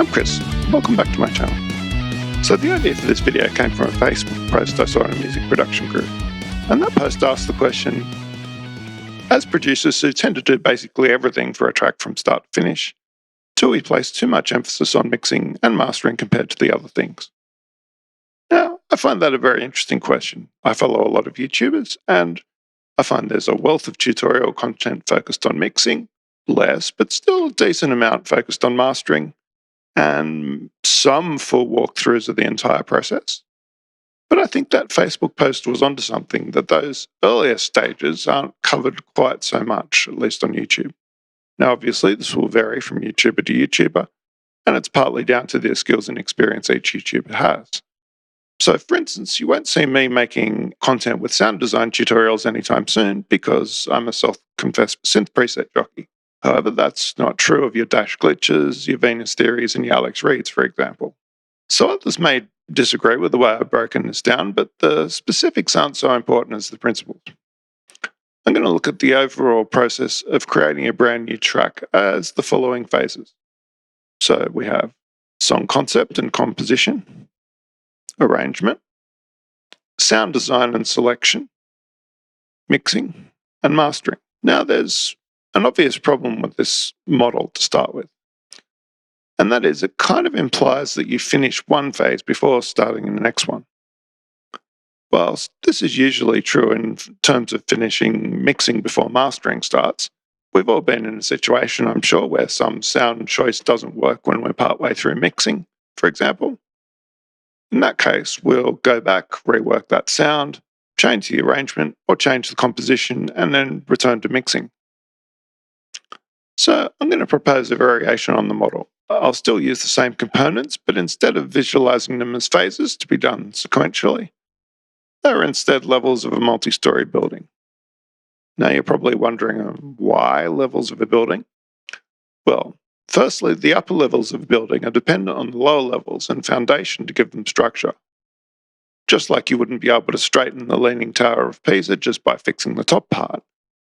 I'm Chris. Welcome back to my channel. So the idea for this video came from a Facebook post I saw in a music production group. And that post asked the question, as producers who tend to do basically everything for a track from start to finish, do we place too much emphasis on mixing and mastering compared to the other things? Now, I find that a very interesting question. I follow a lot of YouTubers, and I find there's a wealth of tutorial content focused on mixing, less, but still a decent amount focused on mastering, and some full walkthroughs of the entire process. But I think that Facebook post was onto something, that those earlier stages aren't covered quite so much, at least on YouTube. Now, obviously, this will vary from YouTuber to YouTuber, and it's partly down to the skills and experience each YouTuber has. So, for instance, you won't see me making content with sound design tutorials anytime soon because I'm a self-confessed synth preset jockey. However, that's not true of your Dash Glitches, your Venus Theories, and your Alex Reeds, for example. So others may disagree with the way I've broken this down, but the specifics aren't so important as the principles. I'm going to look at the overall process of creating a brand new track as the following phases. So we have song concept and composition, arrangement, sound design and selection, mixing, and mastering. Now there's an obvious problem with this model to start with, and that is it kind of implies that you finish one phase before starting in the next one. Whilst this is usually true in terms of finishing mixing before mastering starts, we've all been in a situation, I'm sure, where some sound choice doesn't work when we're partway through mixing, for example. In that case, we'll go back, rework that sound, change the arrangement, or change the composition, and then return to mixing. So I'm going to propose a variation on the model. I'll still use the same components, but instead of visualizing them as phases to be done sequentially, they're instead levels of a multi-story building. Now you're probably wondering why levels of a building? Well, firstly, the upper levels of a building are dependent on the lower levels and foundation to give them structure. Just like you wouldn't be able to straighten the Leaning Tower of Pisa just by fixing the top part,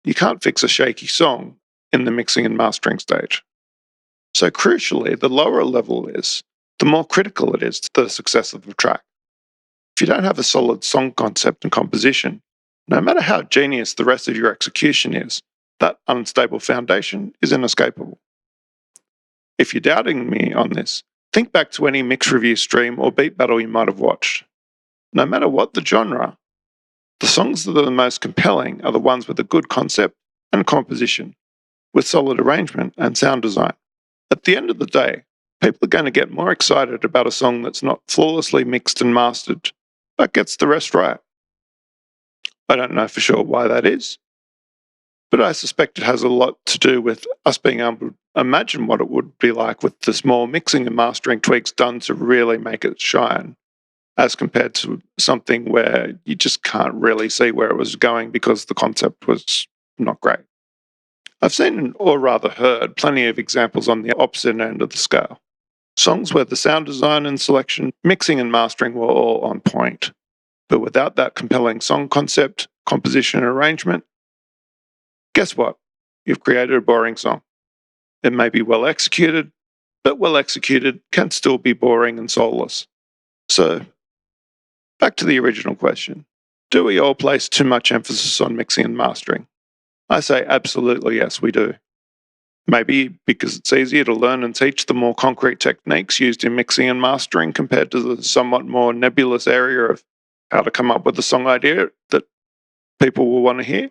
you can't fix a shaky song in the mixing and mastering stage. So crucially, the lower a level is, the more critical it is to the success of the track. If you don't have a solid song concept and composition, no matter how genius the rest of your execution is, that unstable foundation is inescapable. If you're doubting me on this, think back to any mix review stream or beat battle you might have watched. No matter what the genre, the songs that are the most compelling are the ones with a good concept and composition, with solid arrangement and sound design. At the end of the day, people are going to get more excited about a song that's not flawlessly mixed and mastered, but gets the rest right. I don't know for sure why that is, but I suspect it has a lot to do with us being able to imagine what it would be like with the small mixing and mastering tweaks done to really make it shine, as compared to something where you just can't really see where it was going because the concept was not great. I've seen, or rather heard, plenty of examples on the opposite end of the scale. Songs where the sound design and selection, mixing and mastering were all on point, but without that compelling song concept, composition, and arrangement, guess what? You've created a boring song. It may be well executed, but well executed can still be boring and soulless. So, back to the original question. Do we all place too much emphasis on mixing and mastering? I say absolutely yes, we do. Maybe because it's easier to learn and teach the more concrete techniques used in mixing and mastering compared to the somewhat more nebulous area of how to come up with a song idea that people will want to hear.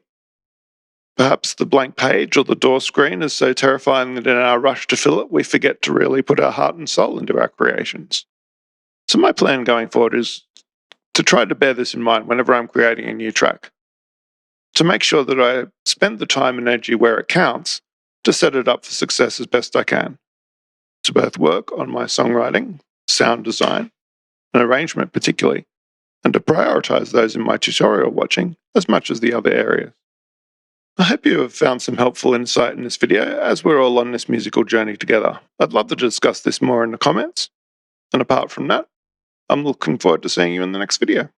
Perhaps the blank page or the door screen is so terrifying that in our rush to fill it, we forget to really put our heart and soul into our creations. So my plan going forward is to try to bear this in mind whenever I'm creating a new track, to make sure that I spend the time and energy where it counts to set it up for success as best I can, to both work on my songwriting, sound design, and arrangement particularly, and to prioritize those in my tutorial watching as much as the other areas. I hope you have found some helpful insight in this video as we're all on this musical journey together. I'd love to discuss this more in the comments, and apart from that, I'm looking forward to seeing you in the next video.